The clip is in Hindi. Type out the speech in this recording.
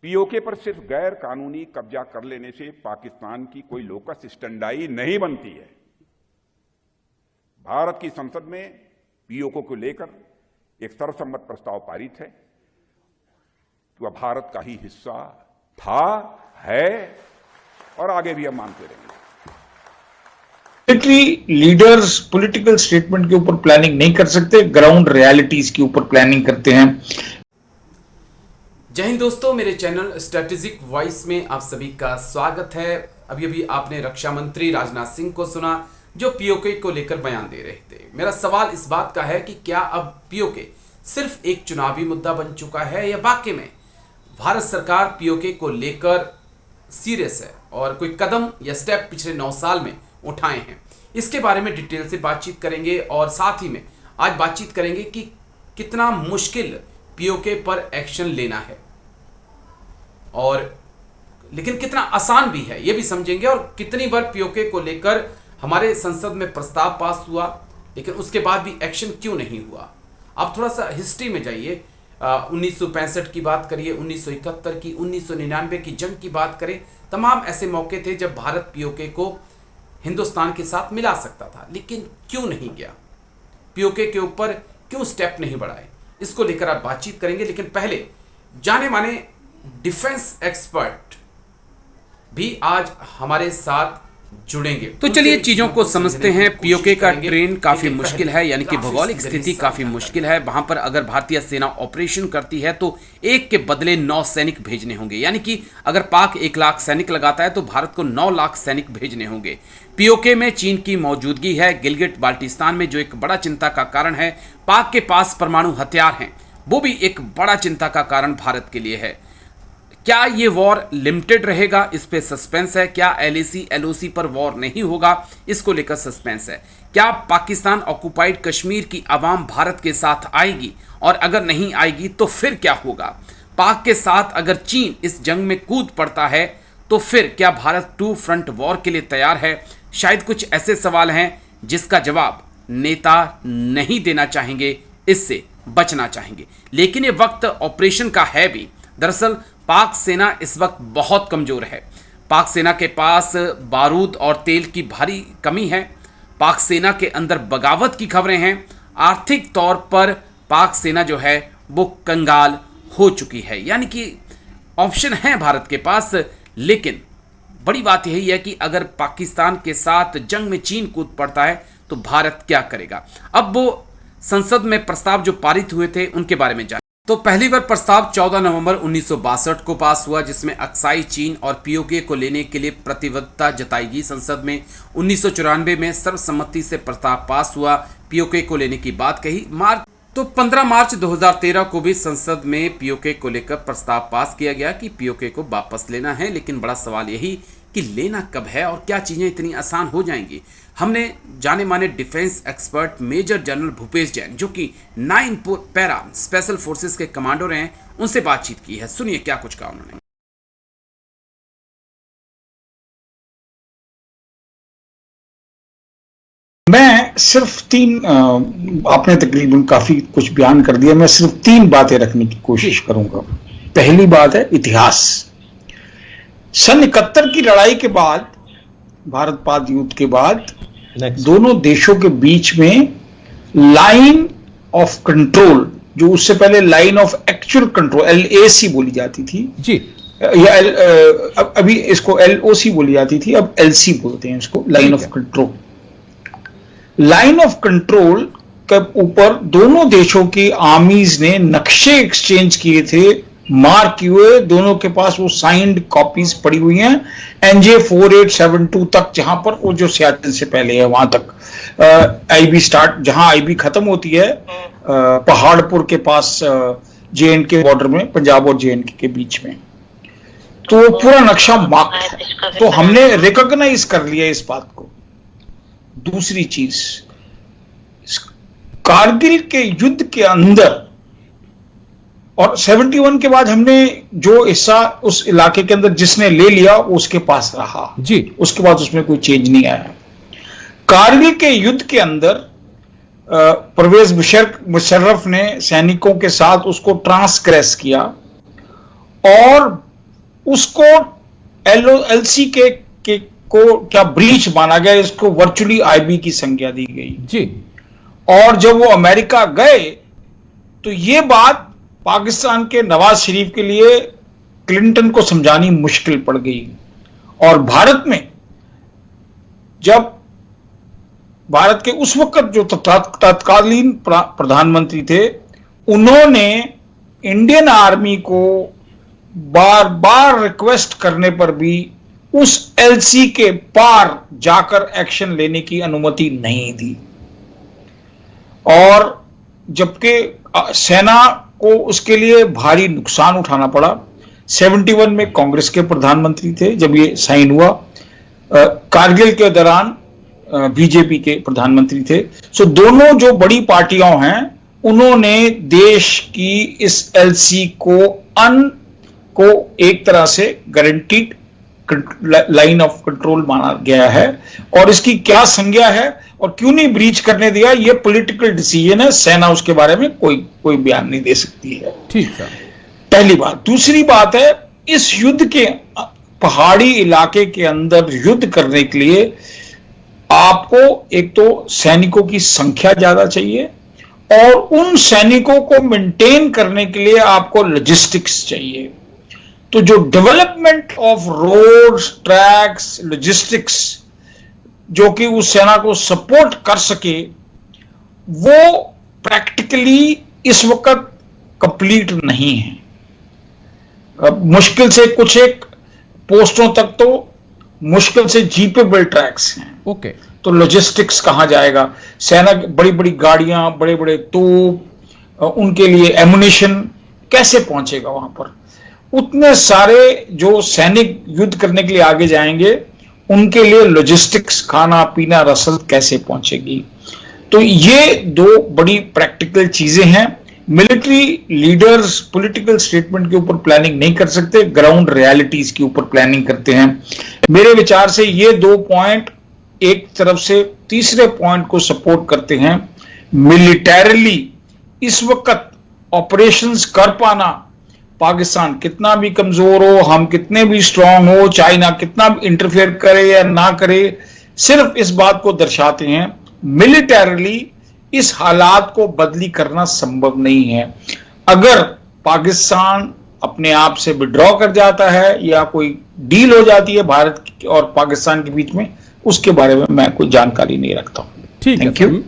पीओके पर सिर्फ गैर कानूनी कब्जा कर लेने से पाकिस्तान की कोई लोकस स्टैंडाई नहीं बनती है। भारत की संसद में पीओके को लेकर एक सर्वसम्मत प्रस्ताव पारित है कि वह भारत का ही हिस्सा था, है और आगे भी हम मानते रहेंगे। मिलिट्री लीडर्स पॉलिटिकल स्टेटमेंट के ऊपर प्लानिंग नहीं कर सकते, ग्राउंड रियलिटीज के ऊपर प्लानिंग करते हैं। जय हिंद दोस्तों, मेरे चैनल स्ट्रेटेजिक वॉइस में आप सभी का स्वागत है। अभी अभी आपने रक्षा मंत्री राजनाथ सिंह को सुना जो पीओके को लेकर बयान दे रहे थे। मेरा सवाल इस बात का है कि क्या अब पीओके सिर्फ एक चुनावी मुद्दा बन चुका है या वाकई में भारत सरकार पीओके को लेकर सीरियस है और कोई कदम या स्टेप पिछले 9 साल में उठाए हैं। इसके बारे में डिटेल से बातचीत करेंगे और साथ ही में आज बातचीत करेंगे कि कितना मुश्किल पीओके पर एक्शन लेना है और लेकिन कितना आसान भी है ये भी समझेंगे, और कितनी बार पीओके को लेकर हमारे संसद में प्रस्ताव पास हुआ लेकिन उसके बाद भी एक्शन क्यों नहीं हुआ। आप थोड़ा सा हिस्ट्री में जाइए, 1965 की बात करिए, 1971 की, 1999 की जंग की बात करें। तमाम ऐसे मौके थे जब भारत पीओके को हिंदुस्तान के साथ मिला सकता था, लेकिन क्यों नहीं गया, पीओके के ऊपर क्यों स्टेप नहीं बढ़ाए, इसको लेकर आप बातचीत करेंगे। लेकिन पहले जाने माने डिफेंस एक्सपर्ट भी आज हमारे साथ जुड़ेंगे। तो चलिए चीजों को समझते हैं। पीओके का ट्रेन काफी मुश्किल है, यानी कि भौगोलिक स्थिति काफी मुश्किल है। वहां पर अगर भारतीय सेना ऑपरेशन करती है तो एक के बदले 9 सैनिक भेजने होंगे, यानी कि अगर पाक 1 लाख सैनिक लगाता है तो भारत को 9 लाख सैनिक भेजने होंगे। पीओके में चीन की मौजूदगी है, गिलगिट बाल्टिस्तान में, जो एक बड़ा चिंता का कारण है। पाक के पास परमाणु हथियार हैं, वो भी एक बड़ा चिंता का कारण भारत के लिए है। क्या ये वॉर लिमिटेड रहेगा, इस पे सस्पेंस है। क्या एलएसी एलओसी पर वॉर नहीं होगा, इसको लेकर सस्पेंस है। क्या पाकिस्तान ऑक्युपाइड कश्मीर की आवाम भारत के साथ आएगी, और अगर नहीं आएगी तो फिर क्या होगा। पाक के साथ अगर चीन इस जंग में कूद पड़ता है तो फिर क्या भारत 2 फ्रंट वॉर के लिए तैयार है। शायद कुछ ऐसे सवाल हैं जिसका जवाब नेता नहीं देना चाहेंगे, इससे बचना चाहेंगे। लेकिन ये वक्त ऑपरेशन का है भी। दरअसल पाक सेना इस वक्त बहुत कमजोर है। पाक सेना के पास बारूद और तेल की भारी कमी है। पाक सेना के अंदर बगावत की खबरें हैं। आर्थिक तौर पर पाक सेना जो है वो कंगाल हो चुकी है, यानी कि ऑप्शन है भारत के पास। लेकिन बड़ी बात यही है कि अगर पाकिस्तान के साथ जंग में चीन कूद पड़ता है तो भारत क्या करेगा। अब वो संसद में प्रस्ताव जो पारित हुए थे उनके बारे में जाने। तो पहली बार प्रस्ताव 14 नवंबर 1962 को पास हुआ, जिसमें अक्साई चीन और पीओके को लेने के लिए प्रतिबद्धता जताई गई। संसद में 1994 में सर्वसम्मति से प्रस्ताव पास हुआ, पीओके को लेने की बात कही। 15 मार्च 2013 को भी संसद में पीओके को लेकर प्रस्ताव पास किया गया कि पीओके को वापस लेना है। लेकिन बड़ा सवाल यही कि लेना कब है और क्या चीजें इतनी आसान हो जाएंगी। हमने जाने माने defence expert major general Bhupesh Jain, जो कि 9 पैरा स्पेशल फोर्सेस के कमांडर हैं, उनसे बातचीत की है। सुनिए क्या कुछ कहा उन्होंने। मैं सिर्फ 3 आपने तकरीबन काफी कुछ बयान कर दिया, मैं सिर्फ 3 बातें रखने की कोशिश करूंगा। पहली बात है इतिहास। सन 71 की लड़ाई के बाद, भारत पाक युद्ध के बाद, दोनों देशों के बीच में लाइन ऑफ कंट्रोल, जो उससे पहले line of actual control LAC बोली जाती थी जी, या अभी इसको LOC बोली जाती थी, अब LC बोलते हैं इसको, line of control. Line of control के ऊपर दोनों देशों की आर्मीज ने नक्शे एक्सचेंज किए थे, मार्क किए हुए। दोनों के पास वो साइंड कॉपीज पड़ी हुई हैं, NJ 4872 तक, जहां पर वो जो सियाचिन से पहले है वहां तक IB स्टार्ट, जहां IB खत्म होती है पहाड़पुर के पास JNK बॉर्डर में, पंजाब और JNK के बीच में। तो पूरा नक्शा मार्क है, तो हमने रिकॉग्नाइज कर लिया इस बात को। दूसरी चीज, कारगिल के युद्ध के अंदर और 71 के बाद हमने जो हिस्सा उस इलाके के अंदर जिसने ले लिया वो उसके पास रहा जी, उसके बाद उसमें कोई चेंज नहीं आया। कारगिल के युद्ध के अंदर परवेज मुशर्रफ ने सैनिकों के साथ उसको ट्रांसग्रेस किया और उसको एलओएलसी के को क्या ब्रीच माना गया, इसको वर्चुअली आईबी की संज्ञा दी गई जी। और जब वो अमेरिका गए तो ये बात पाकिस्तान के नवाज शरीफ के लिए क्लिंटन को समझानी मुश्किल पड़ गई। और भारत में जब भारत के उस वक्त जो तत्कालीन प्रधानमंत्री थे, उन्होंने इंडियन आर्मी को बार बार रिक्वेस्ट करने पर भी उस एलसी के पार जाकर एक्शन लेने की अनुमति नहीं दी। और जबकि सेना को उसके लिए भारी नुकसान उठाना पड़ा। 71 में कांग्रेस के प्रधानमंत्री थे जब ये साइन हुआ, कारगिल के दौरान बीजेपी के प्रधानमंत्री थे। सो दोनों जो बड़ी पार्टियां हैं उन्होंने देश की इस एलसी को एक तरह से गारंटीड लाइन ऑफ कंट्रोल माना गया है। और इसकी क्या संज्ञा है और क्यों नहीं ब्रीच करने दिया, ये पॉलिटिकल डिसीजन है। सेना उसके बारे में कोई बयान नहीं दे सकती है। ठीक है, पहली बात। दूसरी बात है, इस युद्ध के पहाड़ी इलाके के अंदर युद्ध करने के लिए आपको एक तो सैनिकों की संख्या ज्यादा चाहिए और उन सैनिकों को मेंटेन करने के लिए आपको लॉजिस्टिक्स चाहिए। तो जो development of roads, tracks, logistics जो कि उस सेना को सपोर्ट कर सके, वो प्रैक्टिकली इस वक्त कंप्लीट नहीं है। मुश्किल से कुछ एक पोस्टों तक तो मुश्किल से जीपेबल ट्रैक्स हैं। ओके। तो लॉजिस्टिक्स कहां जाएगा? सेना की बड़ी बड़ी गाड़ियां, बड़े बड़े तोप, उनके लिए एमुनिशन कैसे पहुंचेगा वहां पर? उतने सारे जो सैनिक युद्ध करने के लिए आगे जाएंगे, उनके लिए लॉजिस्टिक्स, खाना पीना, रसद कैसे पहुंचेगी? तो ये दो बड़ी प्रैक्टिकल चीजें हैं। मिलिट्री लीडर्स पॉलिटिकल स्टेटमेंट के ऊपर प्लानिंग नहीं कर सकते, ग्राउंड रियलिटीज के ऊपर प्लानिंग करते हैं। मेरे विचार से ये दो पॉइंट एक तरफ से तीसरे पॉइंट को सपोर्ट करते हैं। मिलिटरीली इस वक्त ऑपरेशंस कर पाना, पाकिस्तान कितना भी कमजोर हो, हम कितने भी स्ट्रांग हो, चाइना कितना भी इंटरफेयर करे या ना करे, सिर्फ इस बात को दर्शाते हैं मिलिटरीली इस हालात को बदली करना संभव नहीं है। अगर पाकिस्तान अपने आप से विड्रॉ कर जाता है या कोई डील हो जाती है भारत और पाकिस्तान के बीच में, उसके बारे में मैं कोई जानकारी नहीं रखता हूं। ठीक है, थैंक यू।